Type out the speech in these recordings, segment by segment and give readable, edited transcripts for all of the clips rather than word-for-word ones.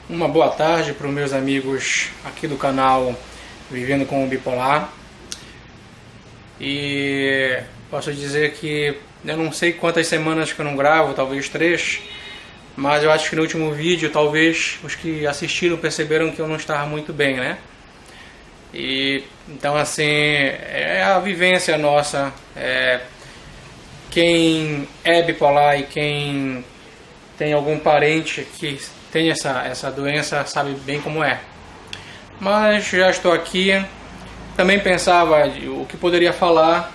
Uma boa tarde para os meus amigos aqui do canal Vivendo com o Bipolar. E posso dizer que eu não sei quantas semanas que eu não gravo, talvez 3, mas eu acho que no último vídeo talvez os que assistiram perceberam que eu não estava muito bem, né? E então assim, é a vivência nossa, quem é bipolar e quem tem algum parente que tem essa doença sabe bem como é. Mas já estou aqui, também pensava o que poderia falar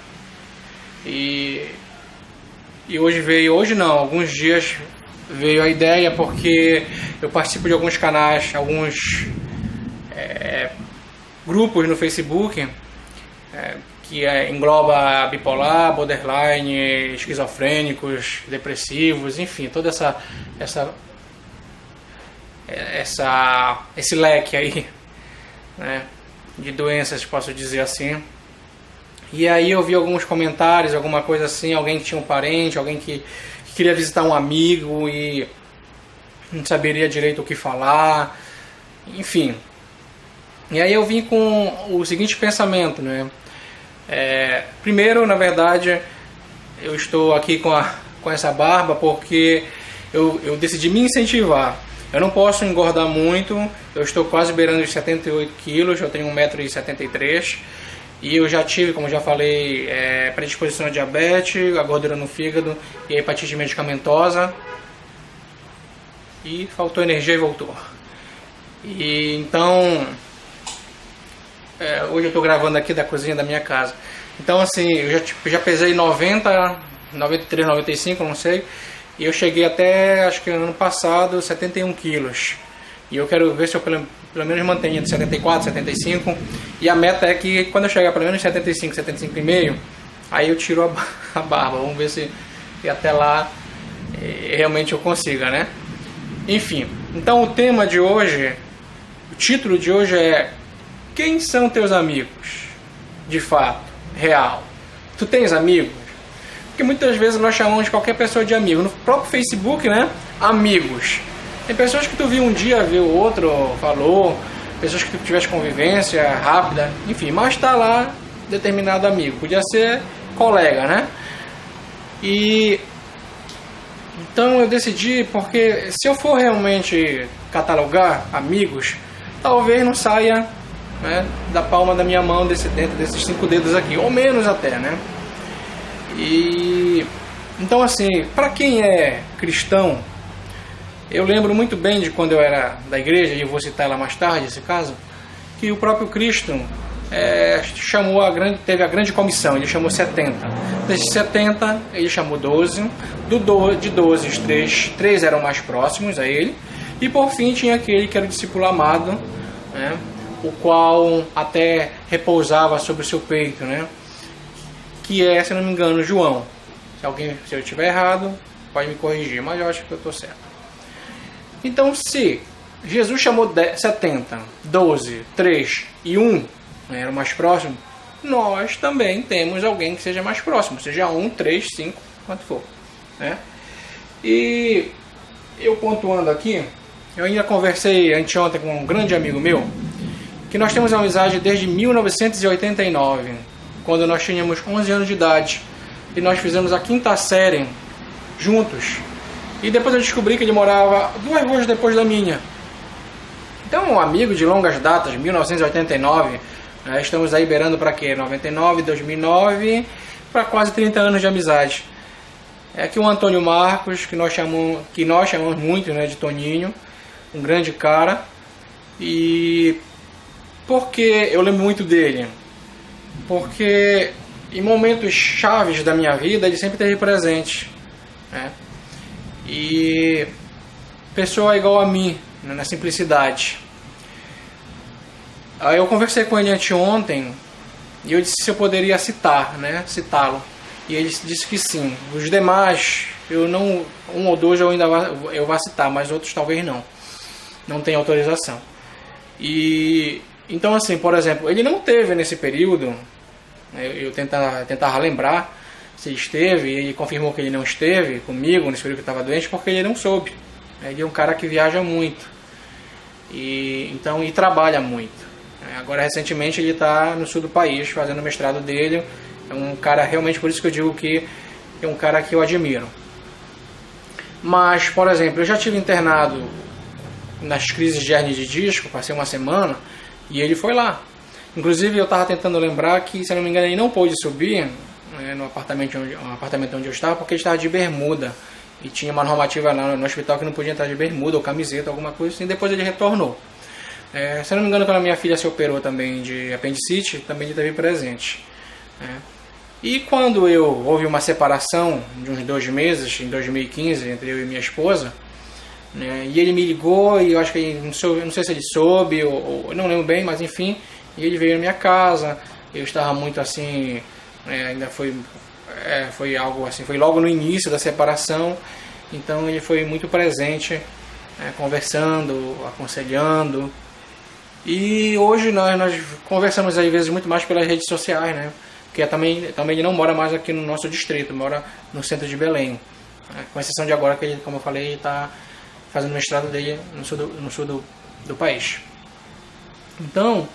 e hoje não, alguns dias veio a ideia, porque eu participo de alguns canais, alguns grupos no Facebook que engloba bipolar, borderline, esquizofrênicos, depressivos, enfim, toda esse leque aí, né, de doenças, posso dizer assim. E aí eu vi alguns comentários, alguma coisa assim, alguém que tinha um parente, alguém que queria visitar um amigo e não saberia direito o que falar, enfim. E aí eu vim com o seguinte pensamento, né? Primeiro, na verdade, eu estou aqui com essa barba porque eu decidi me incentivar. Eu não posso engordar muito, eu estou quase beirando os 78 quilos, eu tenho 1,73 m e eu já tive, como já falei, predisposição a diabetes, a gordura no fígado e a hepatite medicamentosa. E faltou energia e voltou. E então, hoje eu estou gravando aqui da cozinha da minha casa. Então assim, eu já pesei 90, 93, 95, não sei. E eu cheguei até, acho que ano passado, 71 quilos. E eu quero ver se eu pelo menos mantenho entre 74, 75. E a meta é que quando eu chegar pelo menos 75, 75,5, aí eu tiro a barba. Vamos ver se até lá realmente eu consiga, né? Enfim, então o tema de hoje, o título de hoje é: quem são teus amigos? De fato, real. Tu tens amigos? Porque muitas vezes nós chamamos qualquer pessoa de amigo. No próprio Facebook, né? Amigos. Tem pessoas que tu viu um dia, viu outro, falou. Pessoas que tu tiveste convivência rápida. Enfim, mas está lá determinado amigo. Podia ser colega, né? E então eu decidi, porque se eu for realmente catalogar amigos, talvez não saia, né, da palma da minha mão, dentro desses 5 dedos aqui, ou menos até, né? E então assim, para quem é cristão, eu lembro muito bem de quando eu era da igreja, e eu vou citar lá mais tarde esse caso, que o próprio Cristo teve a grande comissão, ele chamou 70. Desses 70, ele chamou 12, de 12, os 3 eram mais próximos a ele, e por fim tinha aquele que era o discípulo amado, né, o qual até repousava sobre o seu peito, né? Que é, se não me engano, João. Se eu estiver errado, pode me corrigir, mas eu acho que eu estou certo. Então, se Jesus chamou 70, 12, 3 e 1, né, era o mais próximo, nós também temos alguém que seja mais próximo, seja 1, 3, 5, quanto for, né? E eu pontuando aqui, eu ainda conversei anteontem com um grande amigo meu, que nós temos amizade desde 1989, quando nós tínhamos 11 anos de idade, e nós fizemos a 5ª série juntos. E depois eu descobri que ele morava 2 ruas depois da minha. Então, um amigo de longas datas, 1989, estamos aí beirando para quê? 99, 2009, para quase 30 anos de amizade. É aqui o Antônio Marcos, que nós chamamos muito, né, de Toninho, um grande cara. E por que eu lembro muito dele? Porque em momentos chaves da minha vida ele sempre esteve presente, né? E pessoa igual a mim, né, na simplicidade. Aí eu conversei com ele anteontem e eu disse se eu poderia citá-lo. E ele disse que sim. Os demais, um ou dois eu vou citar, mas outros talvez não tem autorização. E então assim, por exemplo, ele não teve nesse período, eu tentava lembrar se esteve, e ele confirmou que ele não esteve comigo nesse período que eu estava doente, porque ele não soube. Ele é um cara que viaja muito. e trabalha muito. Agora, recentemente, ele está no sul do país fazendo o mestrado dele. É um cara, realmente, por isso que eu digo que é um cara que eu admiro. Mas, por exemplo, eu já tive internado nas crises de hernia de disco, passei uma semana, e ele foi lá. Inclusive, eu estava tentando lembrar que, se eu não me engano, ele não pôde subir, né, no apartamento onde eu estava, porque ele estava de bermuda. E tinha uma normativa lá no hospital que não podia entrar de bermuda ou camiseta, alguma coisa assim. Depois ele retornou. Se eu não me engano, quando a minha filha se operou também de apendicite, também ele esteve presente. E quando houve uma separação de uns 2 meses, em 2015, entre eu e minha esposa, né, e ele me ligou, e eu acho que não sei se ele soube, ou não lembro bem, mas enfim, e ele veio na minha casa. Eu estava muito assim, ainda foi algo assim, foi logo no início da separação, então ele foi muito presente, conversando, aconselhando. E hoje nós conversamos às vezes muito mais pelas redes sociais, né? Porque também ele não mora mais aqui no nosso distrito, mora no centro de Belém, com exceção de agora que ele, como eu falei, ele está fazendo o mestrado dele no sul do país. Então,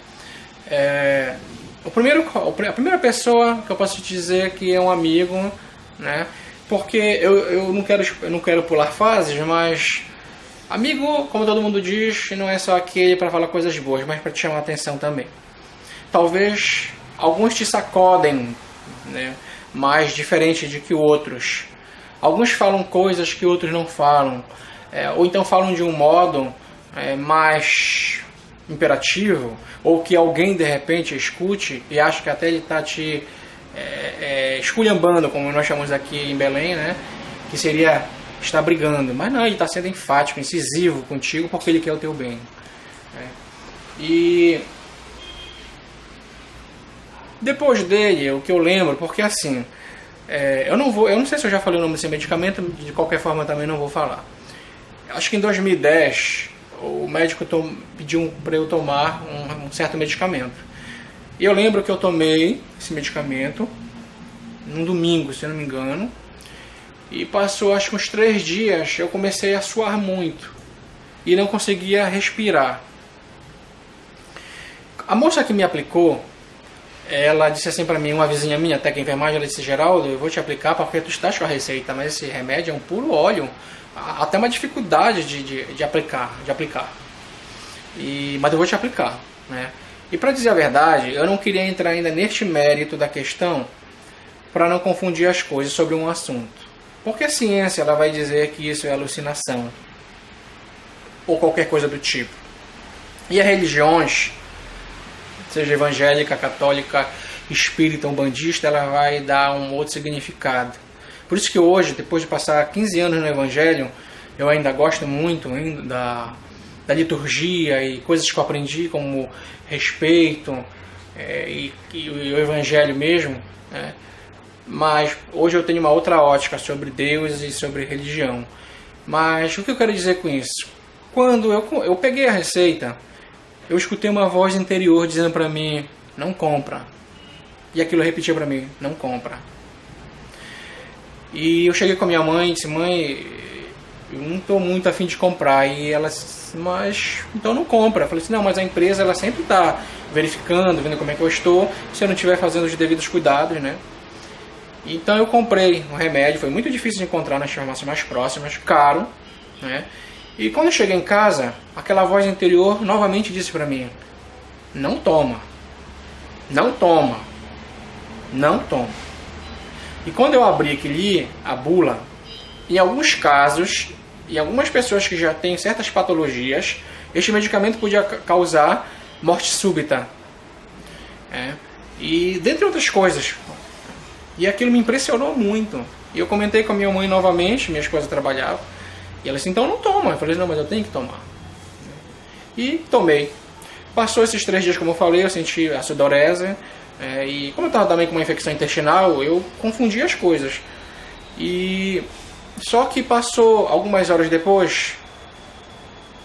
a primeira pessoa que eu posso te dizer que é um amigo, né? Porque eu não quero pular fases, mas amigo, como todo mundo diz, não é só aquele para falar coisas boas, mas para te chamar a atenção também. Talvez alguns te sacodem, né, mais diferente de que outros. Alguns falam coisas que outros não falam, ou então falam de um modo mais imperativo, ou que alguém de repente escute e acha que até ele está te esculhambando, como nós chamamos aqui em Belém, né, que seria estar brigando. Mas não, ele está sendo enfático, incisivo contigo, porque ele quer o teu bem. E depois dele, o que eu lembro, porque assim, eu não sei se eu já falei o nome desse medicamento, de qualquer forma eu também não vou falar. Acho que em 2010 o médico pediu para eu tomar um certo medicamento. E eu lembro que eu tomei esse medicamento num domingo, se eu não me engano, e passou acho que uns 3 dias, eu comecei a suar muito e não conseguia respirar. A moça que me aplicou, ela disse assim para mim, uma vizinha minha, até que a enfermagem, ela disse: Geraldo, eu vou te aplicar porque tu estás com a receita, mas esse remédio é um puro óleo, até uma dificuldade de aplicar. Mas eu vou te aplicar, né? E para dizer a verdade, eu não queria entrar ainda neste mérito da questão para não confundir as coisas sobre um assunto. Porque a ciência ela vai dizer que isso é alucinação ou qualquer coisa do tipo. E as religiões, seja evangélica, católica, espírita, umbandista, ela vai dar um outro significado. Por isso que hoje, depois de passar 15 anos no Evangelho, eu ainda gosto muito da liturgia e coisas que eu aprendi, como respeito e o Evangelho mesmo, né? Mas hoje eu tenho uma outra ótica sobre Deus e sobre religião. Mas o que eu quero dizer com isso? Quando eu peguei a receita, eu escutei uma voz interior dizendo para mim: não compra. E aquilo repetia para mim: não compra. E eu cheguei com a minha mãe e disse: mãe, eu não estou muito afim de comprar. E ela disse: mas então não compra. Eu falei assim: não, mas a empresa ela sempre está verificando, vendo como é que eu estou, se eu não estiver fazendo os devidos cuidados, né? Então eu comprei um remédio, foi muito difícil de encontrar nas farmácias mais próximas, caro, né? E quando eu cheguei em casa, aquela voz interior novamente disse para mim: não toma, não toma, não toma. E quando eu abri que li a bula, em alguns casos, e algumas pessoas que já têm certas patologias, este medicamento podia causar morte súbita. E dentre outras coisas. E aquilo me impressionou muito. E eu comentei com a minha mãe novamente, minha esposa trabalhava, e ela disse: então não toma. Eu falei: não, mas eu tenho que tomar. E tomei. Passou esses 3 dias, como eu falei, eu senti a sudorese, e como eu estava também com uma infecção intestinal, eu confundi as coisas. E só que passou algumas horas depois,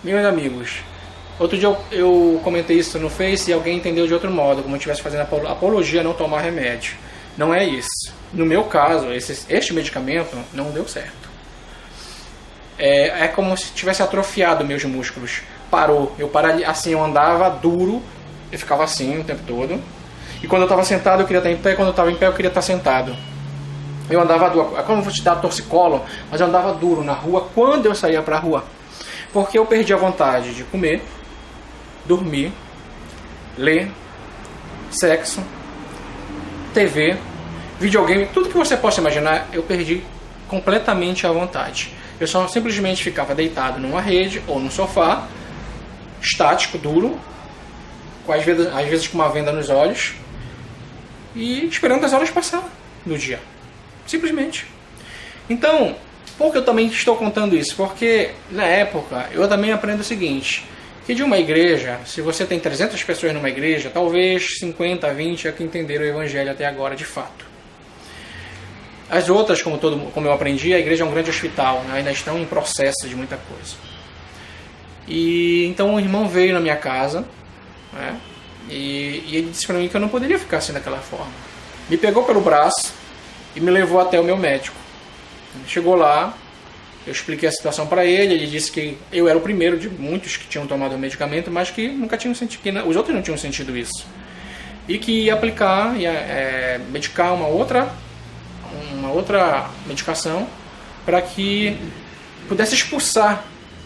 meus amigos, outro dia eu comentei isso no Face e alguém entendeu de outro modo, como eu estivesse fazendo apologia a não tomar remédio. Não é isso. No meu caso, este medicamento não deu certo. é como se tivesse atrofiado meus músculos. Parou. Eu assim, eu andava duro, eu ficava assim o tempo todo. E quando eu estava sentado, eu queria estar em pé. Quando eu estava em pé, eu queria estar sentado. Eu andava duro. É como eu vou te dar torcicolo, mas eu andava duro na rua quando eu saía pra rua. Porque eu perdi a vontade de comer, dormir, ler, sexo, TV, videogame, tudo que você possa imaginar, eu perdi completamente a vontade. Eu só simplesmente ficava deitado numa rede ou num sofá, estático, duro, às vezes com uma venda nos olhos, e esperando as horas passar no dia. Simplesmente. Então, por que eu também estou contando isso? Porque na época eu também aprendo o seguinte, que de uma igreja, se você tem 300 pessoas numa igreja, talvez 50, 20 é que entenderam o evangelho até agora de fato. As outras, como eu aprendi, a igreja é um grande hospital, né? Ainda estão em processo de muita coisa. E então o irmão veio na minha casa, né? E ele disse para mim que eu não poderia ficar assim daquela forma. Me pegou pelo braço e me levou até o meu médico. Chegou lá, eu expliquei a situação para ele. Ele disse que eu era o primeiro de muitos que tinham tomado o medicamento, mas que nunca tinham sentido, que os outros não tinham sentido isso, e que ia aplicar, medicar uma outra medicação para que pudesse expulsar,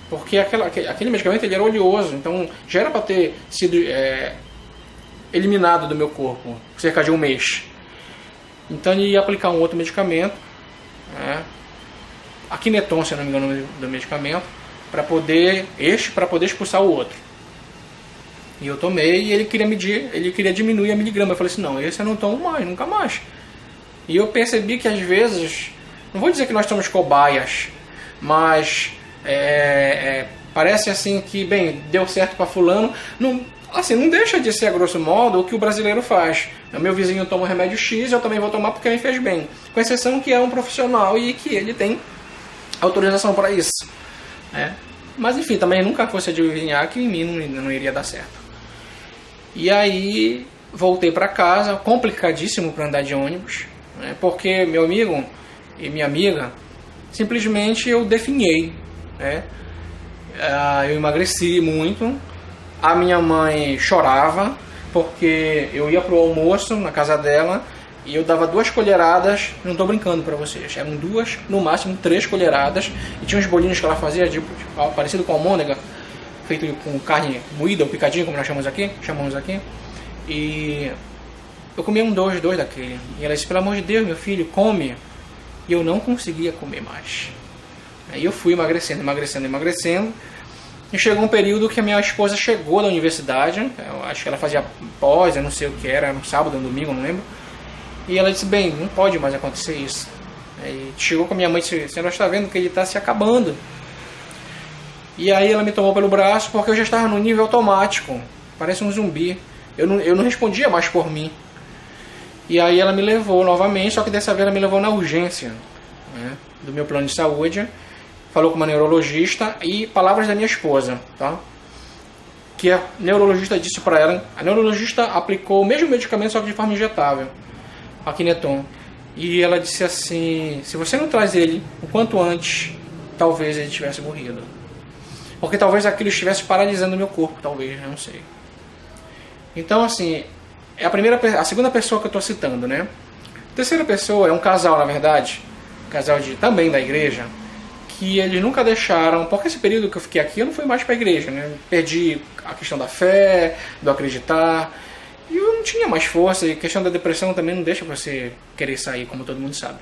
porque aquele medicamento ele era oleoso, então já era para ter sido eliminado do meu corpo cerca de um mês. Então ele ia aplicar um outro medicamento, né? A Kineton, se não me engano, do medicamento, para poder expulsar o outro. E eu tomei, e ele queria diminuir a miligrama. Eu falei assim, não, esse eu não tomo mais, nunca mais. E eu percebi que às vezes, não vou dizer que nós somos cobaias, mas parece assim que, bem, deu certo para fulano, não deixa de ser, a grosso modo, o que o brasileiro faz. O meu vizinho toma um remédio X, eu também vou tomar porque me fez bem. Com exceção que é um profissional e que ele tem autorização para isso. Mas enfim, também nunca fosse adivinhar que em mim não iria dar certo. E aí voltei para casa, complicadíssimo para andar de ônibus, né? Porque meu amigo e minha amiga, simplesmente eu definhei, né? Eu emagreci muito. A minha mãe chorava porque eu ia pro almoço na casa dela e eu dava 2 colheradas, não estou brincando para vocês, eram 2, no máximo 3 colheradas, e tinha uns bolinhos que ela fazia parecido com almôndega, feito com carne moída ou picadinho, como nós chamamos aqui, e eu comia dois daquele, e ela disse, pelo amor de Deus, meu filho, come, e eu não conseguia comer mais. Aí eu fui emagrecendo, e chegou um período que a minha esposa chegou da universidade, eu acho que ela fazia pós, eu não sei o que era um sábado, um domingo, não lembro, e ela disse, bem, não pode mais acontecer isso. Aí chegou com a minha mãe e disse, você não está vendo que ele está se acabando. E aí ela me tomou pelo braço porque eu já estava no nível automático, parece um zumbi, eu não respondia mais por mim. E aí ela me levou novamente, só que dessa vez ela me levou na urgência, né, do meu plano de saúde, falou com uma neurologista, e palavras da minha esposa, tá? Que a neurologista disse para ela, a neurologista aplicou o mesmo medicamento, só que de forma injetável, a Kineton, e ela disse assim, se você não traz ele o quanto antes, talvez ele tivesse morrido, porque talvez aquilo estivesse paralisando o meu corpo, talvez, eu não sei. Então assim, é a segunda pessoa que eu estou citando, né? A terceira pessoa é um casal, na verdade, casal também da igreja, que eles nunca deixaram, porque esse período que eu fiquei aqui eu não fui mais para a igreja, né? Perdi a questão da fé, do acreditar, e eu não tinha mais força, e a questão da depressão também não deixa você querer sair, como todo mundo sabe.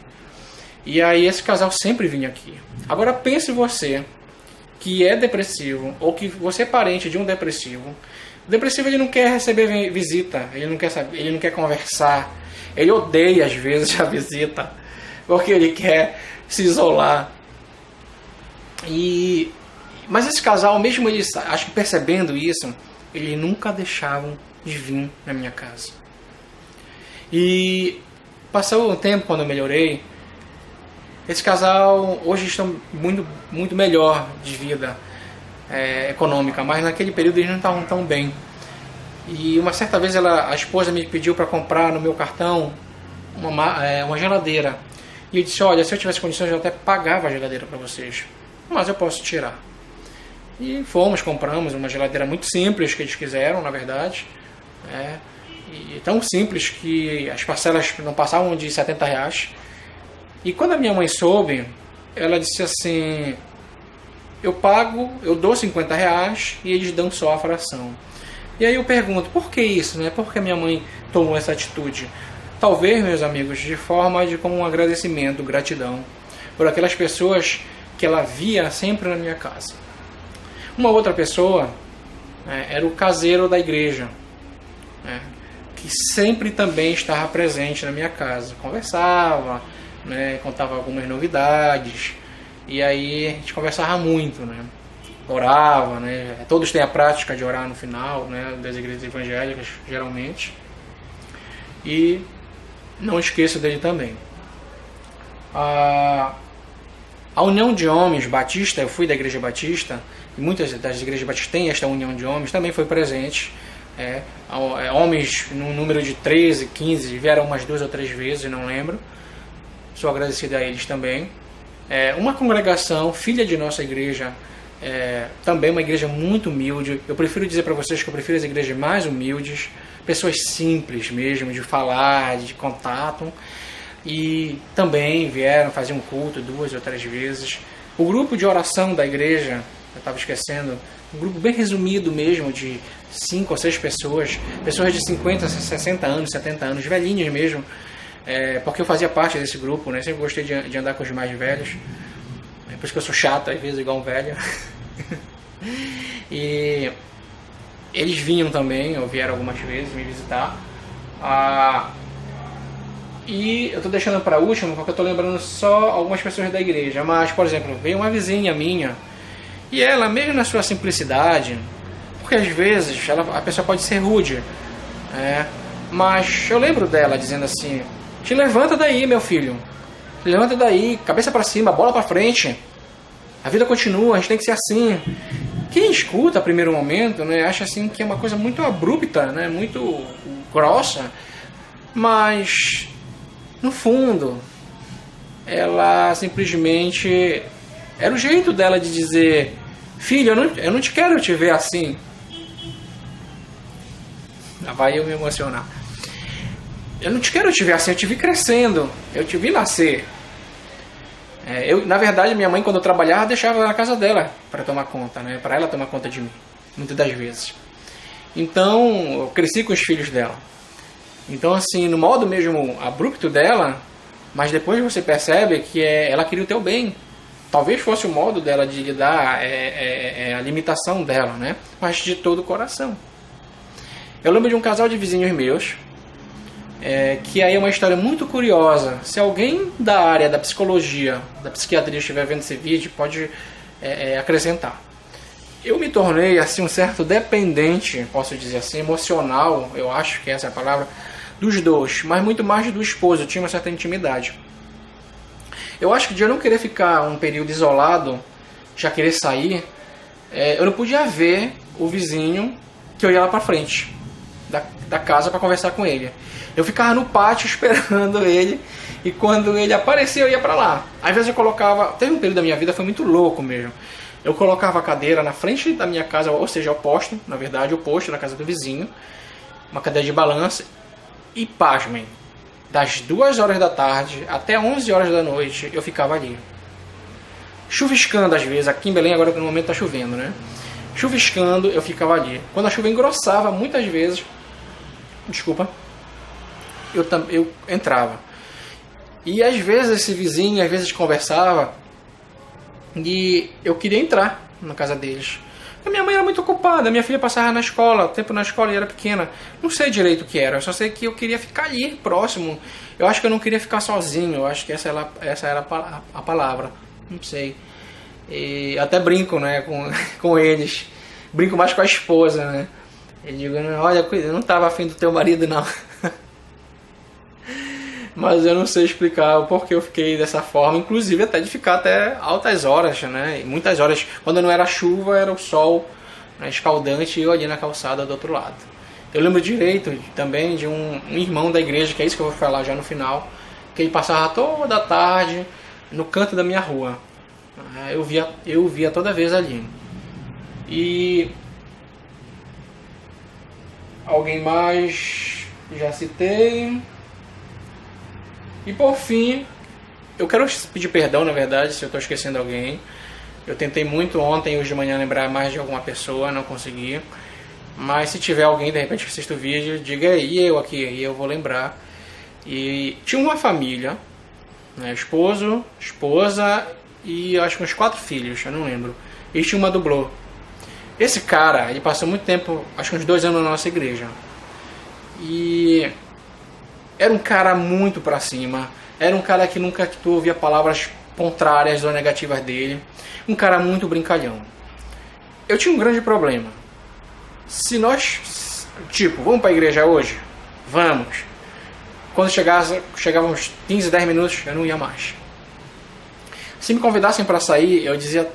E aí esse casal sempre vinha aqui. Agora pense você que é depressivo, ou que você é parente de um depressivo. O depressivo ele não quer receber visita, ele não quer conversar, ele odeia às vezes a visita, porque ele quer se isolar. Mas esse casal, mesmo eles, acho que percebendo isso, eles nunca deixavam de vir na minha casa. E passou um tempo, quando eu melhorei, esse casal hoje estão muito, muito melhor de vida econômica, mas naquele período eles não estavam tão bem. E uma certa vez a esposa me pediu para comprar no meu cartão uma geladeira. E eu disse, olha, se eu tivesse condições eu até pagava a geladeira para vocês. mas eu posso tirar. E compramos uma geladeira muito simples que eles quiseram, na verdade. E tão simples que as parcelas não passavam de R$70. E quando a minha mãe soube, ela disse assim: eu dou R$50 e eles dão só a fração. E aí eu pergunto, por que isso, né? Por que minha mãe tomou essa atitude? Talvez, meus amigos, de forma de como um agradecimento, gratidão por aquelas pessoas que ela via sempre na minha casa. Uma outra pessoa era o caseiro da igreja, que sempre também estava presente na minha casa. Conversava, contava algumas novidades, e aí a gente conversava muito, orava, todos têm a prática de orar no final, das igrejas evangélicas, geralmente. E não esqueço dele também. A União de Homens Batista, eu fui da Igreja Batista, e muitas das igrejas batistas têm esta união de homens, também foi presente. Homens no número de 13, 15, vieram umas 2 ou 3 vezes, não lembro. Sou agradecido a eles também. Uma congregação, filha de nossa igreja, também uma igreja muito humilde. Eu prefiro dizer para vocês que eu prefiro as igrejas mais humildes, pessoas simples mesmo, de falar, de contato. E também vieram fazer um culto 2 ou 3 vezes. O grupo de oração da igreja, eu estava esquecendo, um grupo bem resumido mesmo, de 5 ou 6 pessoas, pessoas de 50, 60 anos, 70 anos, velhinhos mesmo, porque eu fazia parte desse grupo, sempre gostei de andar com os mais velhos, por isso que eu sou chato, às vezes, igual um velho. E eles vinham também, ou vieram algumas vezes me visitar. E eu estou deixando para último porque eu estou lembrando só algumas pessoas da igreja. Mas, por exemplo, veio uma vizinha minha, e ela, mesmo na sua simplicidade, porque às vezes a pessoa pode ser rude, mas eu lembro dela dizendo assim: te levanta daí, meu filho, te levanta daí, cabeça para cima, bola para frente, a vida continua, a gente tem que ser assim. Quem escuta a primeiro momento, acha assim que é uma coisa muito abrupta, muito grossa, mas no fundo ela simplesmente era o jeito dela de dizer: filho, eu não te quero te ver assim. Lá vai eu me emocionar. Eu não te quero te ver assim, eu te vi crescendo, eu te vi nascer. Na verdade, minha mãe, quando eu trabalhava, deixava na casa dela para tomar conta, para ela tomar conta de mim, muitas das vezes. Então, eu cresci com os filhos dela. Então, assim, no modo mesmo abrupto dela, mas depois você percebe que ela queria o teu bem. Talvez fosse o modo dela de lidar, a limitação dela, mas de todo o coração. Eu lembro de um casal de vizinhos meus, que aí é uma história muito curiosa. Se alguém da área da psicologia, da psiquiatria estiver vendo esse vídeo, pode acrescentar. Eu me tornei assim um certo dependente, posso dizer assim, emocional, eu acho que essa é a palavra, dos dois, mas muito mais do esposo. Eu tinha uma certa intimidade. Eu acho que de eu não querer ficar um período isolado, já querer sair, eu não podia ver o vizinho que eu ia lá para frente da casa para conversar com ele. Eu ficava no pátio esperando ele, e quando ele aparecia eu ia para lá. Às vezes eu colocava, teve um período da minha vida, foi muito louco mesmo. Eu colocava a cadeira na frente da minha casa, ou seja, oposto na casa do vizinho, uma cadeira de balança, e pasmem, das 2 horas da tarde até 11 horas da noite eu ficava ali. Chuviscando às vezes, aqui em Belém agora que no momento está chovendo, Chuviscando, eu ficava ali. Quando a chuva engrossava, muitas vezes, eu entrava. E às vezes esse vizinho, às vezes conversava, e eu queria entrar na casa deles. A minha mãe era muito ocupada, minha filha passava na escola, o tempo na escola e era pequena. Não sei direito o que era, eu só sei que eu queria ficar ali, próximo. Eu acho que eu não queria ficar sozinho, eu acho que essa era a palavra, não sei. E até brinco, com eles. Brinco mais com a esposa, Eu digo: olha, eu não estava afim do teu marido, não. Mas eu não sei explicar o porquê eu fiquei dessa forma, inclusive até de ficar até altas horas, E muitas horas, quando não era chuva, era o sol escaldante e eu ali na calçada do outro lado. Eu lembro direito também de um irmão da igreja, que é isso que eu vou falar já no final, que ele passava toda a tarde no canto da minha rua. Eu via toda vez ali. E alguém mais já citei. E por fim, eu quero pedir perdão, na verdade, se eu estou esquecendo alguém. Eu tentei muito ontem e hoje de manhã lembrar mais de alguma pessoa, não consegui. Mas se tiver alguém, de repente, que assista o vídeo, diga aí, eu aqui, e eu vou lembrar. E tinha uma família, né, esposo, esposa e acho que uns 4 filhos, eu não lembro. E tinha uma dublô. Esse cara, ele passou muito tempo, acho que uns 2 anos na nossa igreja. E era um cara muito pra cima. Era um cara que nunca tu ouvia palavras contrárias ou negativas dele. Um cara muito brincalhão. Eu tinha um grande problema. Se nós, tipo, vamos pra igreja hoje? Vamos. Quando chegávamos 15, 10 minutos, eu não ia mais. Se me convidassem para sair, eu dizia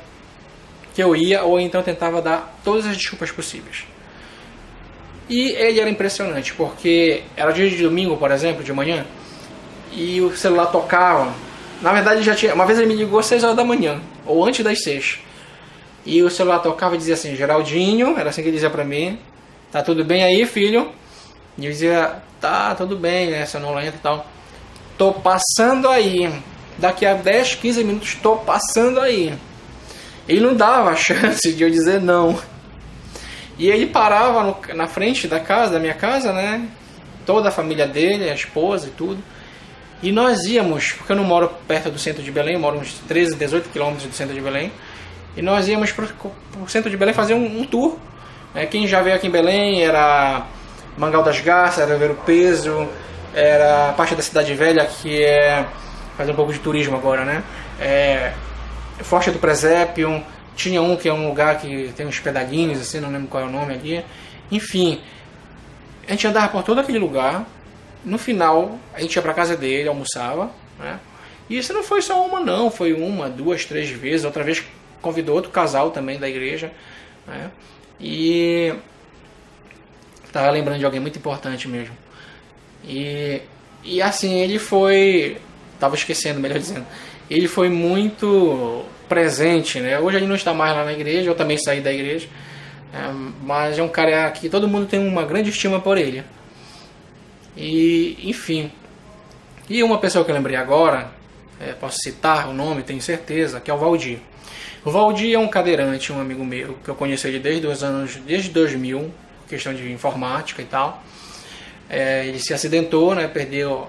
que eu ia, ou então tentava dar todas as desculpas possíveis. E ele era impressionante, porque era dia de domingo, por exemplo, de manhã, e o celular tocava. Na verdade, já tinha. Uma vez ele me ligou às 6 horas da manhã, ou antes das 6. E o celular tocava e dizia assim: Geraldinho, era assim que ele dizia pra mim, tá tudo bem aí, filho? E eu dizia: tá, tudo bem, né, sonolento e tal. Tô passando aí. Daqui a 10, 15 minutos tô passando aí. Ele não dava a chance de eu dizer não. E ele parava na frente da casa, da minha casa, né? Toda a família dele, a esposa e tudo. E nós íamos, porque eu não moro perto do centro de Belém, eu moro uns 13, 18 quilômetros do centro de Belém. E nós íamos pro centro de Belém fazer um tour. Quem já veio aqui em Belém era Mangal das Garças, era Ver o Peso, era a parte da Cidade Velha, que é fazer um pouco de turismo agora, né? Forte do Presépio, tinha um que é um lugar que tem uns pedaguinhos, assim, não lembro qual é o nome ali. Enfim, a gente andava por todo aquele lugar. No final, a gente ia pra casa dele, almoçava, né? E isso não foi só uma não, foi 1, 2, 3 vezes. Outra vez convidou outro casal também da igreja, né? E tava lembrando de alguém muito importante mesmo. E assim, ele foi... Tava esquecendo, melhor dizendo. Ele foi muito presente, né? Hoje ele não está mais lá na igreja, eu também saí da igreja. Mas é um cara que todo mundo tem uma grande estima por ele. E, enfim. E uma pessoa que eu lembrei agora, posso citar o nome, tenho certeza, que é o Valdir. O Valdir é um cadeirante, um amigo meu, que eu conheci ele desde 2000, questão de informática e tal. Ele se acidentou, né? Perdeu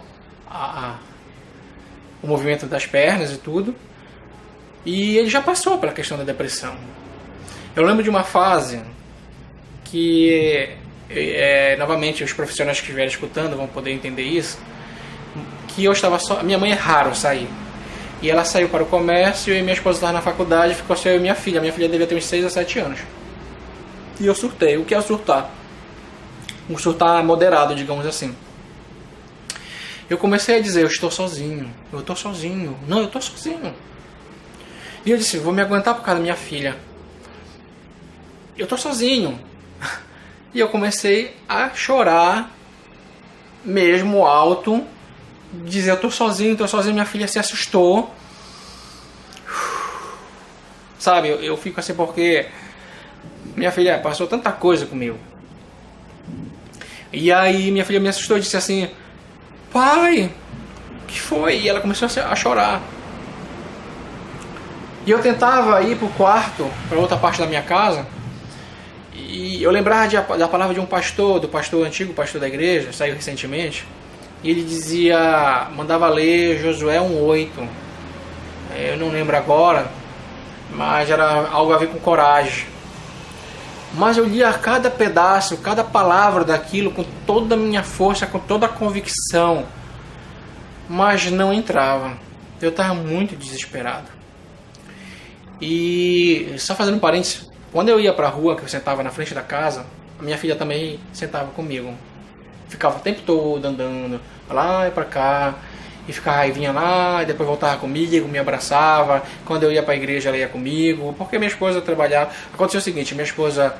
o movimento das pernas e tudo. E ele já passou pela questão da depressão. Eu lembro de uma fase que, novamente, os profissionais que estiverem escutando vão poder entender isso, que eu estava só... Minha mãe é raro sair. E ela saiu para o comércio e minha esposa estava na faculdade, ficou só eu e minha filha. Minha filha devia ter uns 6 a 7 anos. E eu surtei. O que é surtar? Um surtar moderado, digamos assim. Eu comecei a dizer: eu estou sozinho. Eu estou sozinho. Não, eu estou sozinho. E eu disse: vou me aguentar por causa da minha filha. Eu estou sozinho. E eu comecei a chorar, mesmo alto, dizer: eu estou sozinho, minha filha se assustou. Sabe, eu fico assim porque minha filha passou tanta coisa comigo. E aí minha filha me assustou e disse assim: pai, o que foi? E ela começou a chorar. E eu tentava ir pro quarto, para outra parte da minha casa, e eu lembrava da palavra de um pastor, do pastor antigo, pastor da igreja, saiu recentemente, e ele dizia, mandava ler Josué 1:8. Eu não lembro agora, mas era algo a ver com coragem. Mas eu lia cada pedaço, cada palavra daquilo com toda a minha força, com toda a convicção, mas não entrava. Eu estava muito desesperado. E só fazendo um parênteses, quando eu ia pra rua, que eu sentava na frente da casa, a minha filha também sentava comigo. Ficava o tempo todo andando, lá e pra cá, e ficava raivinha lá, e depois voltava comigo, me abraçava. Quando eu ia pra igreja, ela ia comigo, porque minha esposa trabalhava. Aconteceu o seguinte: minha esposa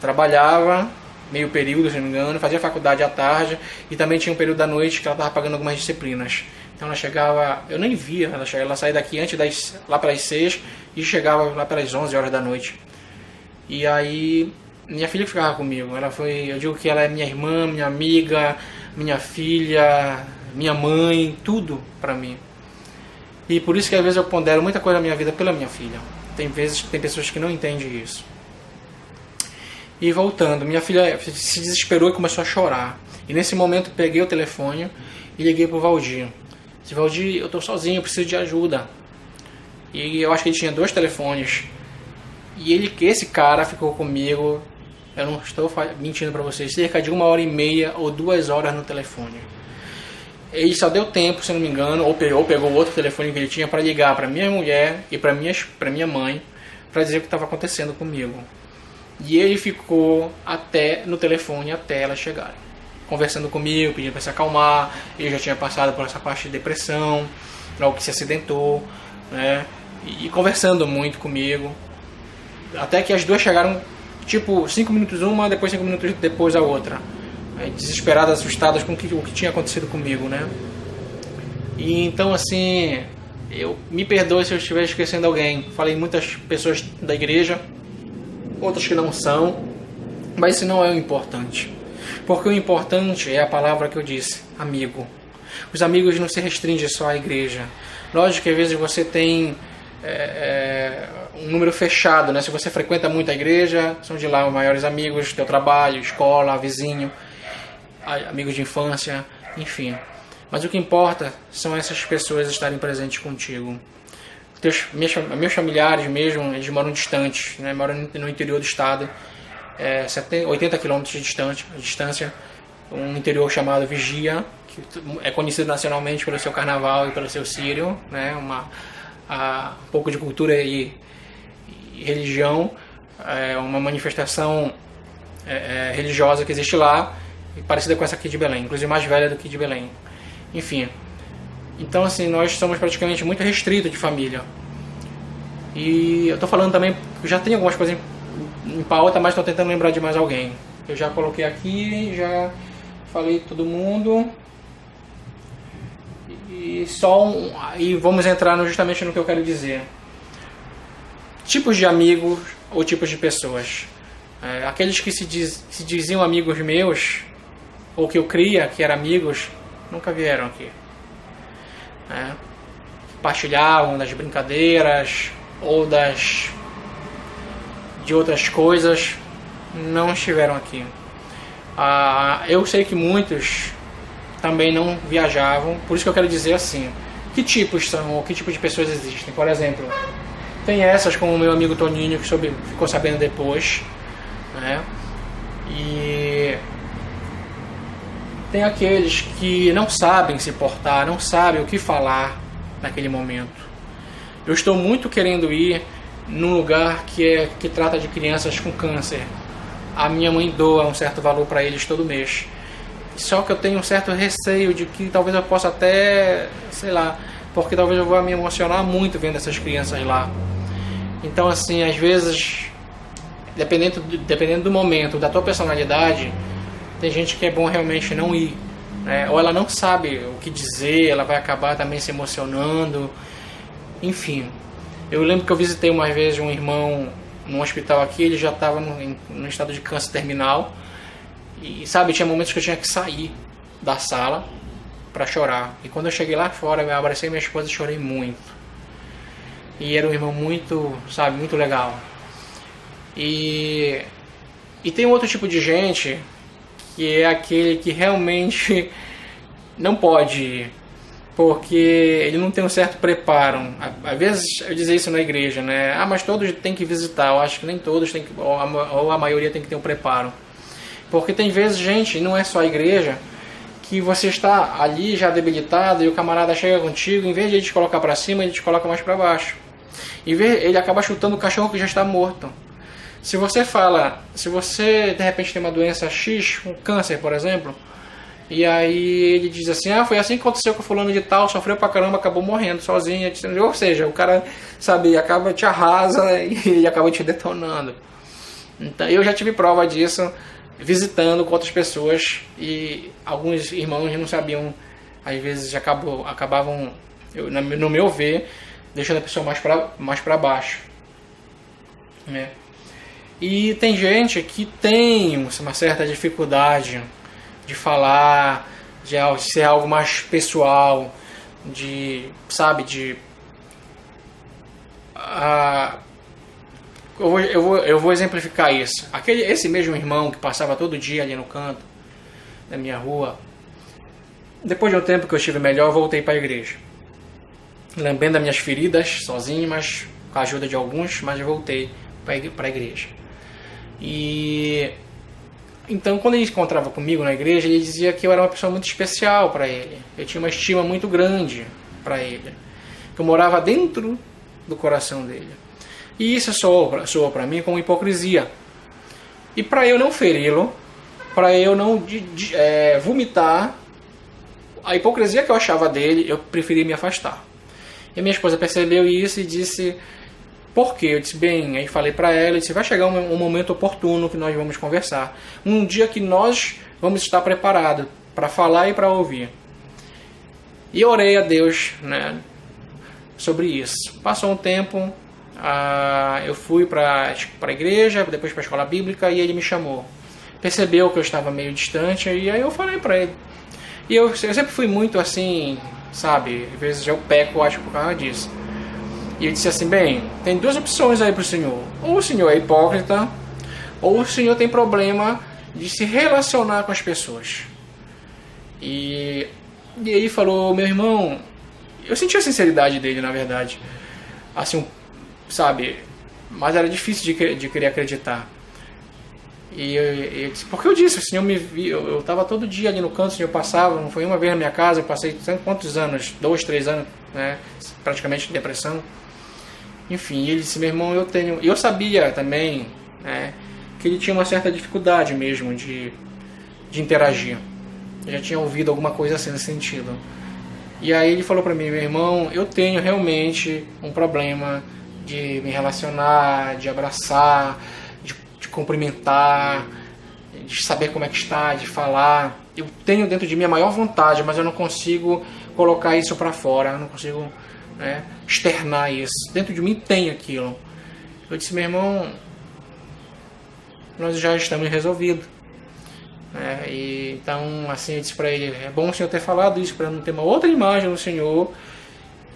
trabalhava meio período, se não me engano, fazia faculdade à tarde, e também tinha um período da noite que ela estava pagando algumas disciplinas. Então ela chegava, eu nem via, ela saía daqui lá pelas 6 e chegava lá pelas 11 horas da noite. E aí minha filha ficava comigo, eu digo que ela é minha irmã, minha amiga, minha filha, minha mãe, tudo pra mim. E por isso que às vezes eu pondero muita coisa na minha vida pela minha filha. Tem pessoas que não entendem isso. E voltando, minha filha se desesperou e começou a chorar. E nesse momento peguei o telefone e liguei pro Valdir. Disse: Valdir, eu tô sozinho, eu preciso de ajuda. E eu acho que ele tinha 2 telefones. E esse cara ficou comigo, eu não estou mentindo pra vocês, cerca de 1h30 ou 2 horas no telefone. Ele só deu tempo, se não me engano, ou pegou outro telefone que ele tinha para ligar para minha mulher e para minha mãe, para dizer o que estava acontecendo comigo. E ele ficou no telefone até elas chegarem, conversando comigo, pedindo para se acalmar. Ele já tinha passado por essa parte de depressão, logo que se acidentou, né? E conversando muito comigo, até que as 2 chegaram, tipo 5 minutos uma, depois 5 minutos depois a outra, desesperadas, assustadas com o que tinha acontecido comigo, né? E então, assim, me perdoe se eu estiver esquecendo alguém. Falei muitas pessoas da igreja, outras que não são, mas isso não é o importante, porque o importante é a palavra que eu disse: amigo. Os amigos não se restringem só à igreja. Lógico que às vezes você tem um número fechado, né? Se você frequenta muito a igreja, são de lá os maiores amigos, teu trabalho, escola, vizinho, amigos de infância, enfim. Mas o que importa são essas pessoas estarem presentes contigo. Meus familiares mesmo, eles moram distantes, né? Moram no interior do estado, 80 km de distância, um interior chamado Vigia, que é conhecido nacionalmente pelo seu carnaval e pelo seu círio, né? Um pouco de cultura e religião, uma manifestação religiosa que existe lá, parecida com essa aqui de Belém, inclusive mais velha do que de Belém. Enfim, então assim, nós somos praticamente muito restritos de família. E eu tô falando também, já tem algumas coisas em pauta, mas estou tentando lembrar de mais alguém. Eu já coloquei aqui, já falei todo mundo. E vamos entrar justamente no que eu quero dizer. Tipos de amigos ou tipos de pessoas. Aqueles que se diziam amigos meus, ou que eu cria que eram amigos, nunca vieram aqui. Partilhavam das brincadeiras ou de outras coisas, não estiveram aqui. Eu sei que muitos também não viajavam, por isso que eu quero dizer assim: que tipos são, ou que tipo de pessoas existem? Por exemplo, tem essas como o meu amigo Toninho, que ficou sabendo depois, né? E tem aqueles que não sabem se portar, não sabem o que falar naquele momento. Eu estou muito querendo ir num lugar que trata de crianças com câncer. A minha mãe doa um certo valor para eles todo mês. Só que eu tenho um certo receio de que talvez eu possa até, sei lá, porque talvez eu vá me emocionar muito vendo essas crianças lá. Então, assim, às vezes, dependendo do momento, da tua personalidade, tem gente que é bom realmente não ir, né? Ou ela não sabe o que dizer, ela vai acabar também se emocionando. Enfim, eu lembro que eu visitei uma vez um irmão num hospital aqui, ele já estava no estado de câncer terminal. E sabe, tinha momentos que eu tinha que sair da sala para chorar. E quando eu cheguei lá fora, eu abracei minha esposa e chorei muito. E era um irmão muito, sabe, muito legal. E tem outro tipo de gente que é aquele que realmente não pode ir, porque ele não tem um certo preparo. Às vezes eu dizia isso na igreja, né? Mas todos têm que visitar. Eu acho que nem todos têm que, ou a maioria tem que ter um preparo. Porque tem vezes, gente, não é só a igreja, que você está ali já debilitado e o camarada chega contigo, em vez de ele te colocar para cima, ele te coloca mais para baixo. E ele acaba chutando o cachorro que já está morto. Se você de repente tem uma doença X, um câncer, por exemplo, e aí ele diz assim: foi assim que aconteceu com o fulano de tal, sofreu pra caramba, acabou morrendo sozinho. Ou seja, o cara, sabe, acaba te arrasa e ele acaba te detonando. Então, eu já tive prova disso, visitando com outras pessoas, e alguns irmãos não sabiam às vezes acabavam, no meu ver, deixando a pessoa mais para baixo, né? E tem gente que tem uma certa dificuldade de falar, de ser algo mais pessoal, eu vou exemplificar isso. Esse mesmo irmão que passava todo dia ali no canto da minha rua, depois de um tempo que eu estive melhor, eu voltei para a igreja, lambendo as minhas feridas sozinho, mas com a ajuda de alguns, mas eu voltei para a igreja. E então, quando ele se encontrava comigo na igreja, ele dizia que eu era uma pessoa muito especial para ele. Eu tinha uma estima muito grande para ele, que eu morava dentro do coração dele. E isso soou para mim como hipocrisia. E para eu não feri-lo, para eu não vomitar a hipocrisia que eu achava dele, eu preferi me afastar. E minha esposa percebeu isso e disse: por quê? Eu disse: bem, aí falei para ela, eu disse: vai chegar um momento oportuno que nós vamos conversar. Um dia que nós vamos estar preparados para falar e para ouvir. E orei a Deus, né, sobre isso. Passou um tempo, eu fui para a igreja, depois para a escola bíblica, e ele me chamou. Percebeu que eu estava meio distante, e aí eu falei para ele. E eu sempre fui muito assim, sabe, às vezes eu peco, acho, por causa disso. E eu disse assim: bem, tem duas opções aí para o senhor. Ou o senhor é hipócrita, ou o senhor tem problema de se relacionar com as pessoas. E aí falou: meu irmão, eu senti a sinceridade dele, na verdade. Assim, sabe, mas era difícil de querer acreditar. E eu disse: porque eu disse, o senhor me viu, eu estava todo dia ali no canto, o senhor passava, não foi uma vez na minha casa, eu passei quantos anos, 2, 3 anos, né, praticamente de depressão. Enfim, ele disse: meu irmão, eu sabia também, né, que ele tinha uma certa dificuldade mesmo de interagir. Eu já tinha ouvido alguma coisa assim nesse sentido. E aí ele falou para mim: meu irmão, eu tenho realmente um problema de me relacionar, de abraçar, de cumprimentar, de saber como é que está, de falar. Eu tenho dentro de mim a maior vontade, mas eu não consigo colocar isso para fora, eu não consigo, né, externar isso. Dentro de mim tem aquilo. Eu disse: meu irmão, nós já estamos resolvidos. E então, assim, eu disse para ele: é bom o senhor ter falado isso para não ter uma outra imagem do senhor.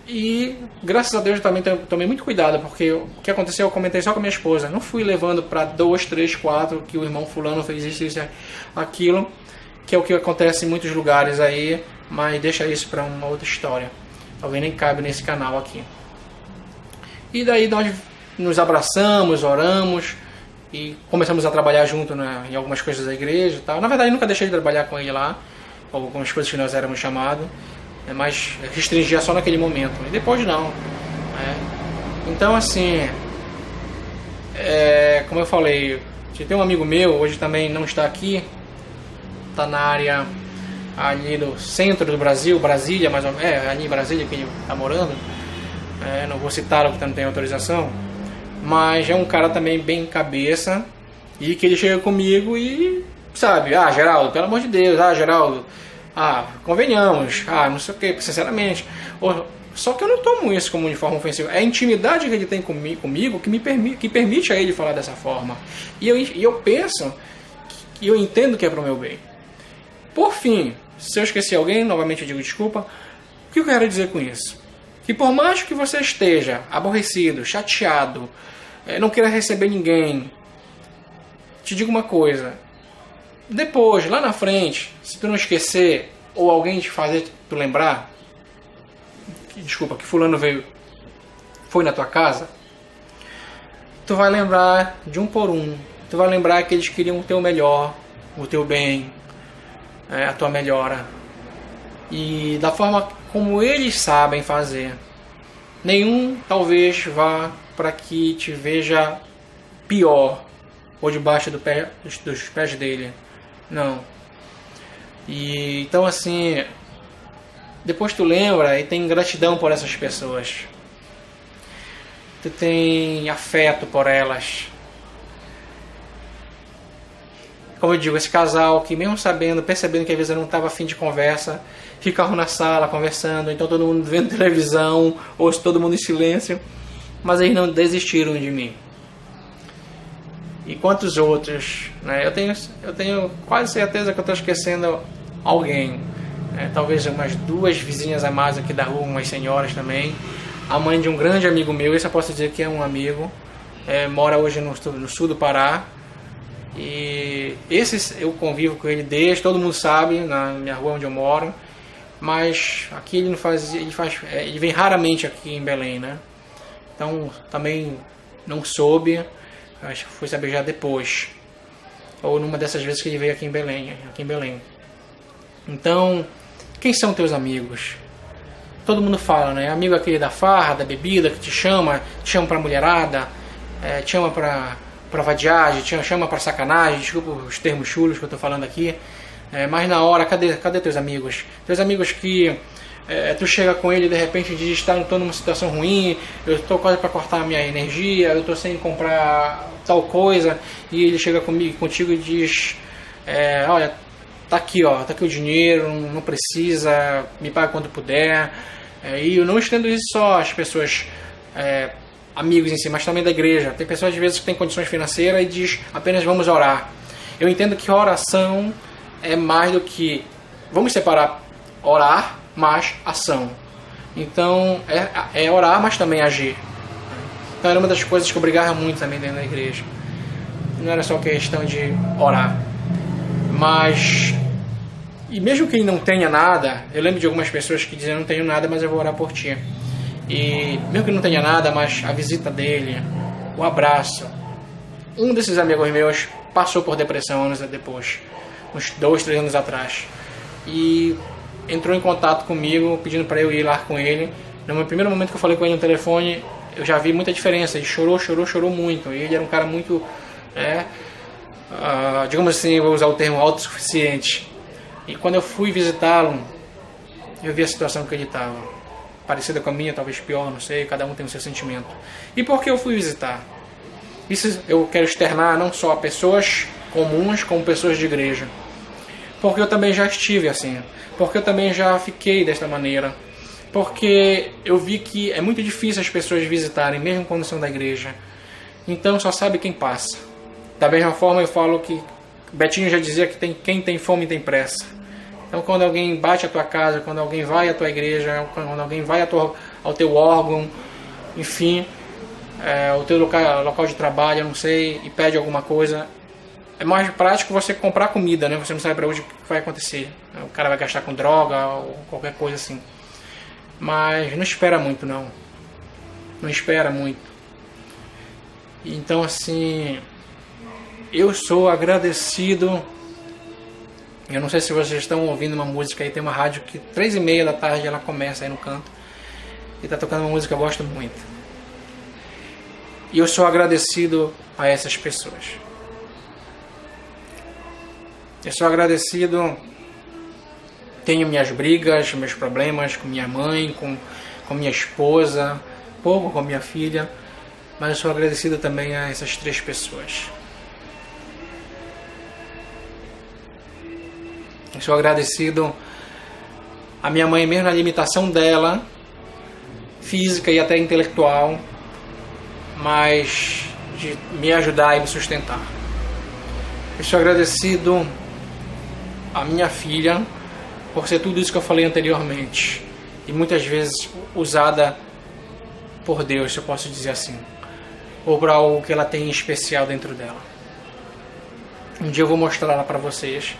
E graças a Deus eu também tomei muito cuidado, porque o que aconteceu, eu comentei só com a minha esposa. Não fui levando para 2, 3, 4 que o irmão fulano fez isso, aquilo, que é o que acontece em muitos lugares aí, mas deixa isso para uma outra história. Talvez nem cabe nesse canal aqui. E daí nós nos abraçamos, oramos e começamos a trabalhar junto, né, em algumas coisas da igreja e tal. Na verdade, eu nunca deixei de trabalhar com ele lá, algumas coisas que nós éramos chamados, mas restringia só naquele momento. E depois não. Então, assim, como eu falei, tem um amigo meu, hoje também não está aqui, está na área ali do centro do Brasil, Brasília, mais ou menos, ali em Brasília que ele está morando. Não vou citar o que não tem autorização, mas é um cara também bem cabeça, e que ele chega comigo e, sabe, Geraldo, pelo amor de Deus, Geraldo, convenhamos, não sei o que, sinceramente. Só que eu não tomo isso como de forma ofensiva. É a intimidade que ele tem comigo que permite a ele falar dessa forma. E eu penso, que eu entendo que é para o meu bem. Por fim, se eu esqueci alguém, novamente eu digo desculpa. O que eu quero dizer com isso? Que por mais que você esteja aborrecido, chateado, não queira receber ninguém, te digo uma coisa: depois, lá na frente, se tu não esquecer, ou alguém te fazer tu lembrar, que fulano foi na tua casa, tu vai lembrar de um por um. Tu vai lembrar que eles queriam o teu melhor, o teu bem, a tua melhora. E da forma como eles sabem fazer. Nenhum talvez vá para que te veja pior ou debaixo dos pés dele. Não. E então, assim, depois tu lembra e tem gratidão por essas pessoas. Tu tem afeto por elas. como eu digo, esse casal que mesmo percebendo que às vezes eu não estava afim de conversa, ficavam na sala conversando, então todo mundo vendo televisão, ou todo mundo em silêncio, mas eles não desistiram de mim. E quantos outros, né? Eu tenho quase certeza que eu estou esquecendo alguém, né? Talvez umas 2 vizinhas a mais aqui da rua, umas senhoras também, a mãe de um grande amigo meu, esse eu posso dizer que é um amigo, mora hoje no sul do Pará, e esse eu convivo com ele desde, todo mundo sabe, na minha rua onde eu moro, mas aqui ele vem raramente aqui em Belém, né? Então também não soube, acho que foi saber já depois, ou numa dessas vezes que ele veio aqui em Belém. Então, quem são teus amigos? Todo mundo fala, né? Amigo aquele da farra, da bebida, que te chama pra mulherada, te chama pra vadiagem, te chama pra sacanagem, desculpa os termos chulos que eu tô falando aqui, mas na hora, cadê teus amigos? Teus amigos que tu chega com ele e de repente diz, estou numa situação ruim, eu estou quase para cortar a minha energia, eu estou sem comprar tal coisa, e ele chega contigo e diz, olha, tá aqui o dinheiro, não precisa, me paga quando puder. E eu não estendo isso só às pessoas, amigos em si, mas também da igreja. Tem pessoas às vezes que têm condições financeiras e diz apenas vamos orar. Eu entendo que oração é mais do que, vamos separar orar mais ação. Então é orar, mas também agir. Então era uma das coisas que eu brigava muito também dentro da igreja. Não era só questão de orar, mas, e mesmo que ele não tenha nada, eu lembro de algumas pessoas que diziam, não tenho nada, mas eu vou orar por ti. E mesmo que não tenha nada, mas a visita dele, o abraço. Um desses amigos meus passou por depressão anos depois, uns 2, 3 anos atrás, e entrou em contato comigo pedindo para eu ir lá com ele. No meu primeiro momento que eu falei com ele no telefone, eu já vi muita diferença. Ele chorou muito. Ele era um cara muito, digamos assim, vou usar o termo autossuficiente. E quando eu fui visitá-lo, eu vi a situação que ele estava, parecida com a minha, talvez pior, não sei, cada um tem o seu sentimento. E por que eu fui visitar? Isso eu quero externar não só a pessoas comuns, como pessoas de igreja. Porque eu também já estive assim, porque eu também já fiquei desta maneira, porque eu vi que é muito difícil as pessoas visitarem, mesmo quando são da igreja. Então só sabe quem passa. Da mesma forma eu falo que Betinho já dizia que quem tem fome tem pressa. Então quando alguém bate a tua casa, quando alguém vai à tua igreja, quando alguém vai ao teu órgão, enfim, o teu local de trabalho, eu não sei, e pede alguma coisa, é mais prático você comprar comida, né? Você não sabe para onde vai acontecer. O cara vai gastar com droga ou qualquer coisa assim. Mas não espera muito, não. Não espera muito. Então, assim, eu sou agradecido. Eu não sei se vocês estão ouvindo uma música aí, tem uma rádio que 3h30 da tarde ela começa aí no canto. E tá tocando uma música que eu gosto muito. E eu sou agradecido a essas pessoas. Eu sou agradecido, tenho minhas brigas, meus problemas com minha mãe, com minha esposa, pouco com minha filha, mas eu sou agradecido também a essas 3 pessoas. Eu sou agradecido a minha mãe, mesmo na limitação dela, física e até intelectual, mas de me ajudar e me sustentar. Eu sou agradecido a minha filha por ser tudo isso que eu falei anteriormente e muitas vezes usada por Deus, se eu posso dizer assim, ou para algo que ela tem em especial dentro dela. Um dia eu vou mostrar ela para vocês,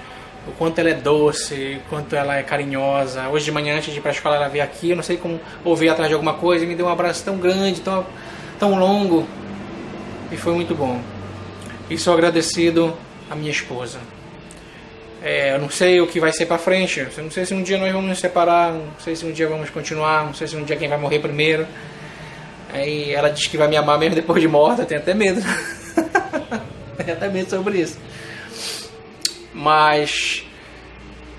o quanto ela é doce, o quanto ela é carinhosa. Hoje de manhã, antes de ir para a escola, ela veio aqui, eu não sei como, ou veio atrás de alguma coisa e me deu um abraço tão grande, tão longo, e foi muito bom. E sou agradecido à minha esposa. Eu não sei o que vai ser para frente, eu não sei se um dia nós vamos nos separar, não sei se um dia vamos continuar, não sei se um dia quem vai morrer primeiro. Aí ela diz que vai me amar mesmo depois de morta, eu tenho até medo. Tenho até medo sobre isso. Mas,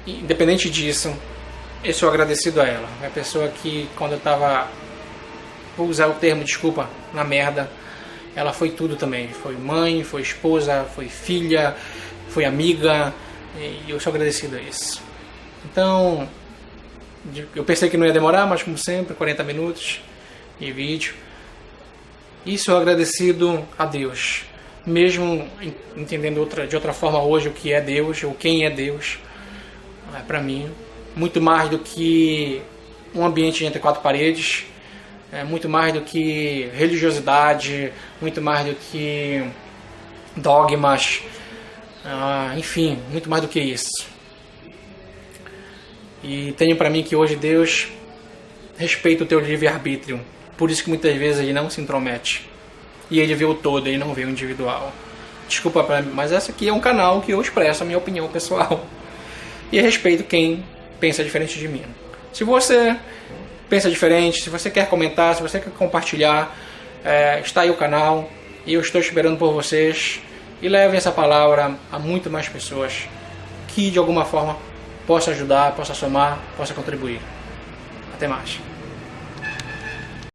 independente disso, eu sou agradecido a ela. É a pessoa que, quando eu estava, vou usar o termo, desculpa, na merda, ela foi tudo também. Foi mãe, foi esposa, foi filha, foi amiga, e eu sou agradecido a isso. Então, eu pensei que não ia demorar, mas como sempre, 40 minutos de vídeo. E sou agradecido a Deus, mesmo entendendo de outra forma hoje o que é Deus, ou quem é Deus, para mim, muito mais do que um ambiente entre quatro paredes, muito mais do que religiosidade, muito mais do que dogmas, enfim, muito mais do que isso. E tenho para mim que hoje Deus respeita o teu livre-arbítrio, por isso que muitas vezes ele não se intromete. E ele vê o todo, ele não vê o individual. Desculpa, mas esse aqui é um canal que eu expresso a minha opinião pessoal. E respeito quem pensa diferente de mim. Se você pensa diferente, se você quer comentar, se você quer compartilhar, está aí o canal. E eu estou esperando por vocês. E levem essa palavra a muito mais pessoas que de alguma forma possa ajudar, possa somar, possa contribuir. Até mais.